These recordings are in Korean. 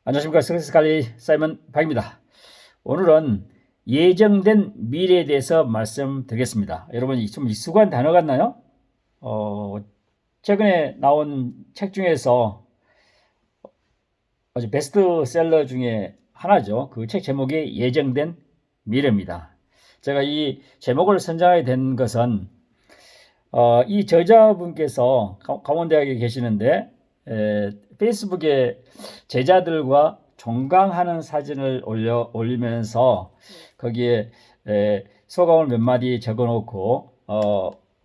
안녕하십니까. 스트레스 관리 사이먼 박입니다. 오늘은 예정된 미래에 대해서 말씀드리겠습니다. 여러분 좀 익숙한 단어 같나요? 최근에 나온 책 중에서 아주 베스트셀러 중에 하나죠. 그 책 제목이 예정된 미래입니다. 제가 이 제목을 선정하게 된 것은 이 저자분께서 강원대학에 계시는데 페이스북에 제자들과 종강하는 사진을 올리면서 거기에 소감을 몇 마디 적어놓고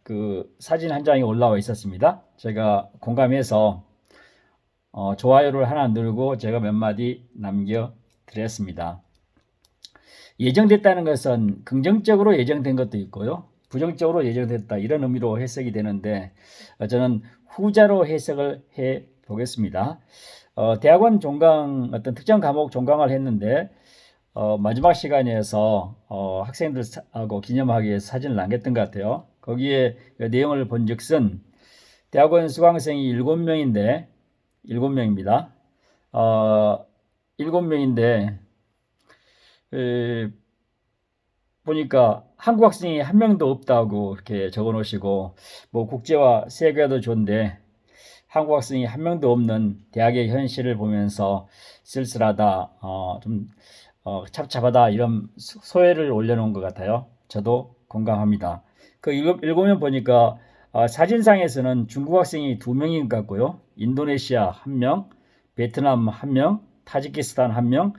그 사진 한 장이 올라와 있었습니다. 제가 공감해서 좋아요를 하나 누르고 제가 몇 마디 남겨드렸습니다. 예정됐다는 것은 긍정적으로 예정된 것도 있고요. 부정적으로 예정됐다 이런 의미로 해석이 되는데 저는 후자로 해석을 해 보겠습니다. 대학원 종강 어떤 특정 과목 종강을 했는데 마지막 시간에서 학생들하고 기념하기 위해서 사진을 남겼던 것 같아요. 거기에 그 내용을 본즉슨 대학원 수강생이 7명인데 7명입니다. 7명인데 보니까 한국 학생이 한 명도 없다고 이렇게 적어 놓으시고 뭐 국제와 세계도 좋은데 한국 학생이 한 명도 없는 대학의 현실을 보면서 쓸쓸하다, 좀 찹찹하다 이런 소회를 올려놓은 것 같아요. 저도 공감합니다. 그 읽으면 보니까 사진상에서는 중국 학생이 2명인 것 같고요. 인도네시아 1명, 베트남 1명, 타지키스탄 1명,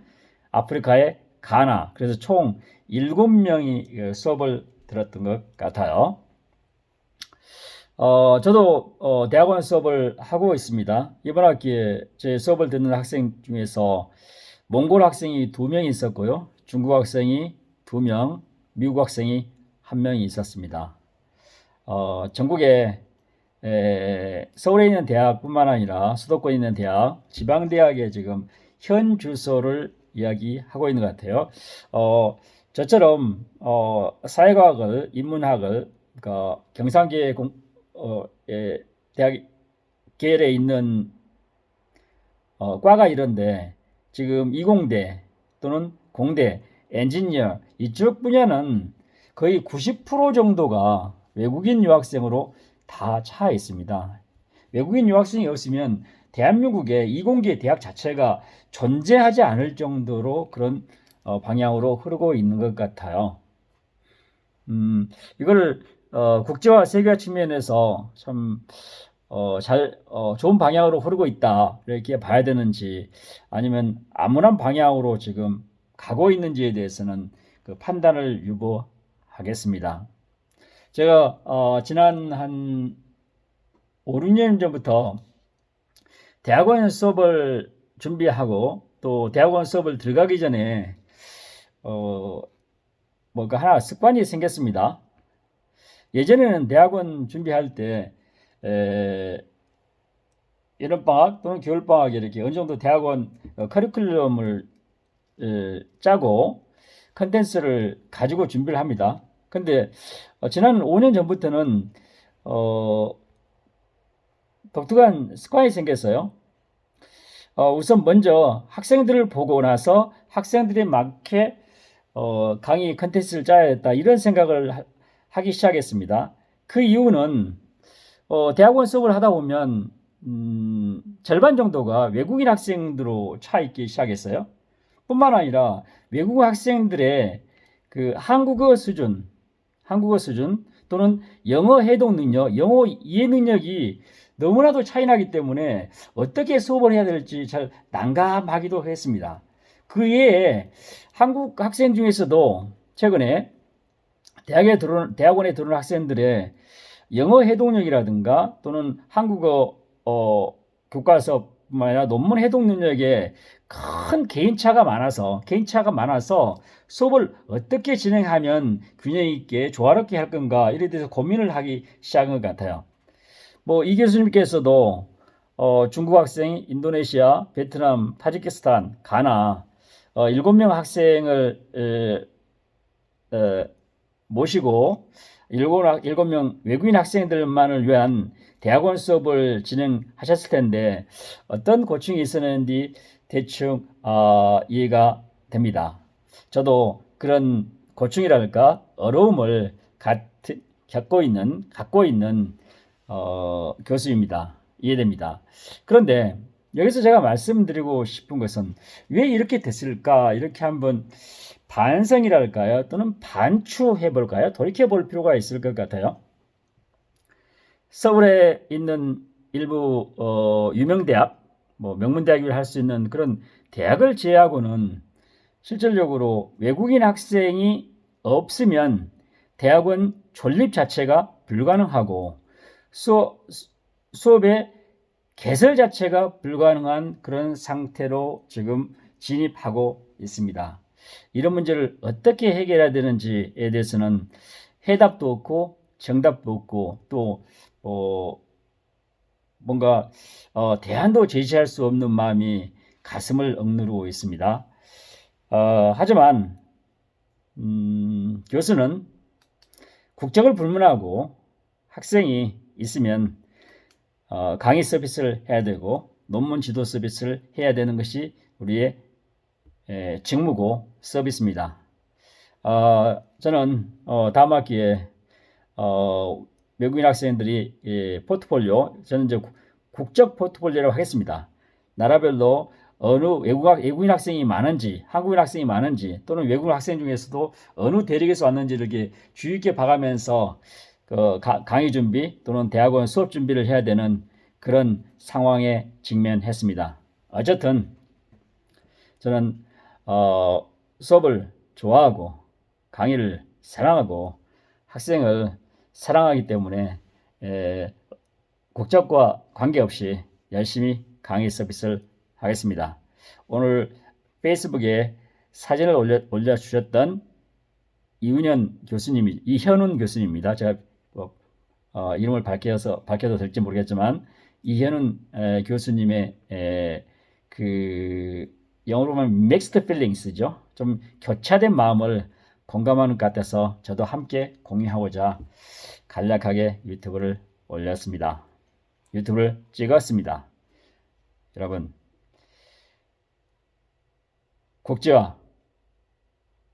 아프리카의 가나. 그래서 총 7명이 수업을 들었던 것 같아요. 저도 대학원 수업을 하고 있습니다. 이번 학기에 제 수업을 듣는 학생 중에서 몽골 학생이 2명이 있었고요. 중국 학생이 2명, 미국 학생이 1명이 있었습니다. 전국에 서울에 있는 대학뿐만 아니라 수도권에 있는 대학, 지방대학의 지금 현 주소를 이야기하고 있는 것 같아요. 저처럼 사회과학을, 인문학을, 그러니까 경상계 대학 계열에 있는 과가 이런데 지금 이공대 또는 공대, 엔지니어 이쪽 분야는 거의 90% 정도가 외국인 유학생으로 다 차 있습니다. 외국인 유학생이 없으면 대한민국의 이공계 대학 자체가 존재하지 않을 정도로 그런 방향으로 흐르고 있는 것 같아요. 이걸 국제화 세계화 측면에서 참 좋은 방향으로 흐르고 있다 이렇게 봐야 되는지 아니면 암울한 방향으로 지금 가고 있는지에 대해서는 그 판단을 유보하겠습니다. 제가 지난 한 5, 6년 전부터 대학원 수업을 준비하고 또 대학원 수업을 들어가기 전에 뭔가 하나 습관이 생겼습니다. 예전에는 대학원 준비할 때 여름방학 또는 겨울방학에 이렇게 어느 정도 대학원 커리큘럼을 짜고 컨텐츠를 가지고 준비를 합니다. 근데 지난 5년 전부터는 독특한 습관이 생겼어요. 우선 먼저 학생들을 보고 나서 학생들에 맞게 강의 컨텐츠를 짜야겠다 이런 생각을 하기 시작했습니다. 그 이유는 대학원 수업을 하다 보면 절반 정도가 외국인 학생들로 차 있기 시작했어요. 뿐만 아니라 외국 학생들의 그 한국어 수준 또는 영어 해독 능력, 영어 이해 능력이 너무나도 차이 나기 때문에 어떻게 수업을 해야 될지 잘 난감하기도 했습니다. 그 외에 한국 학생 중에서도 최근에 대학원에 들어온 학생들의 영어 해독력이라든가 또는 한국어 교과서뿐만 아니라 논문 해독 능력에 큰 개인차가 많아서 수업을 어떻게 진행하면 균형 있게 조화롭게 할 건가 이에 대해서 고민을 하기 시작한 것 같아요. 뭐 이 교수님께서도 중국 학생, 인도네시아, 베트남, 타지키스탄, 가나 7명 학생을 모시고 7명 외국인 학생들만을 위한 대학원 수업을 진행하셨을 텐데 어떤 고충이 있었는지 대충 이해가 됩니다. 저도 그런 고충이랄까 어려움을 갖고 있는 교수입니다. 이해됩니다. 그런데 여기서 제가 말씀드리고 싶은 것은 왜 이렇게 됐을까? 이렇게 한번 반성이랄까요? 또는 반추해 볼까요? 돌이켜 볼 필요가 있을 것 같아요. 서울에 있는 일부 유명 대학, 뭐 명문대학을 할 수 있는 그런 대학을 제외하고는 실질적으로 외국인 학생이 없으면 대학원 존립 자체가 불가능하고 수업의 개설 자체가 불가능한 그런 상태로 지금 진입하고 있습니다. 이런 문제를 어떻게 해결해야 되는지에 대해서는 해답도 없고 정답도 없고 또 뭔가 대안도 제시할 수 없는 마음이 가슴을 억누르고 있습니다. 하지만 교수는 국적을 불문하고 학생이 있으면 강의 서비스를 해야 되고 논문 지도 서비스를 해야 되는 것이 우리의 직무고 서비스입니다. 저는 다음 학기에 외국인 학생들이 포트폴리오, 저는 이제 국적 포트폴리오라고 하겠습니다. 나라별로 어느 외국인 학생이 많은지, 한국인 학생이 많은지, 또는 외국인 학생 중에서도 어느 대륙에서 왔는지를 이렇게 주의 깊게 봐가면서 강의 준비 또는 대학원 수업 준비를 해야 되는 그런 상황에 직면했습니다. 어쨌든 저는 수업을 좋아하고 강의를 사랑하고 학생을 사랑하기 때문에 국적과 관계없이 열심히 강의 서비스를 하겠습니다. 오늘 페이스북에 사진을 올려주셨던 이훈훈 교수님입니다. 제가 이름을 밝혀도 될지 모르겠지만 이현훈 교수님의 그 영어로 보면 mixed feelings죠. 좀 교차된 마음을 공감하는 것 같아서 저도 함께 공유하고자 간략하게 유튜브를 올렸습니다. 유튜브를 찍었습니다. 여러분, 국제화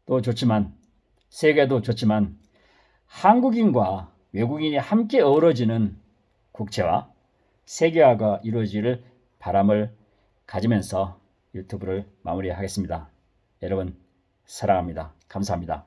또 좋지만 세계도 좋지만 한국인과 외국인이 함께 어우러지는 국제화, 세계화가 이루어지기를 바람을 가지면서 유튜브를 마무리하겠습니다. 여러분 사랑합니다. 감사합니다.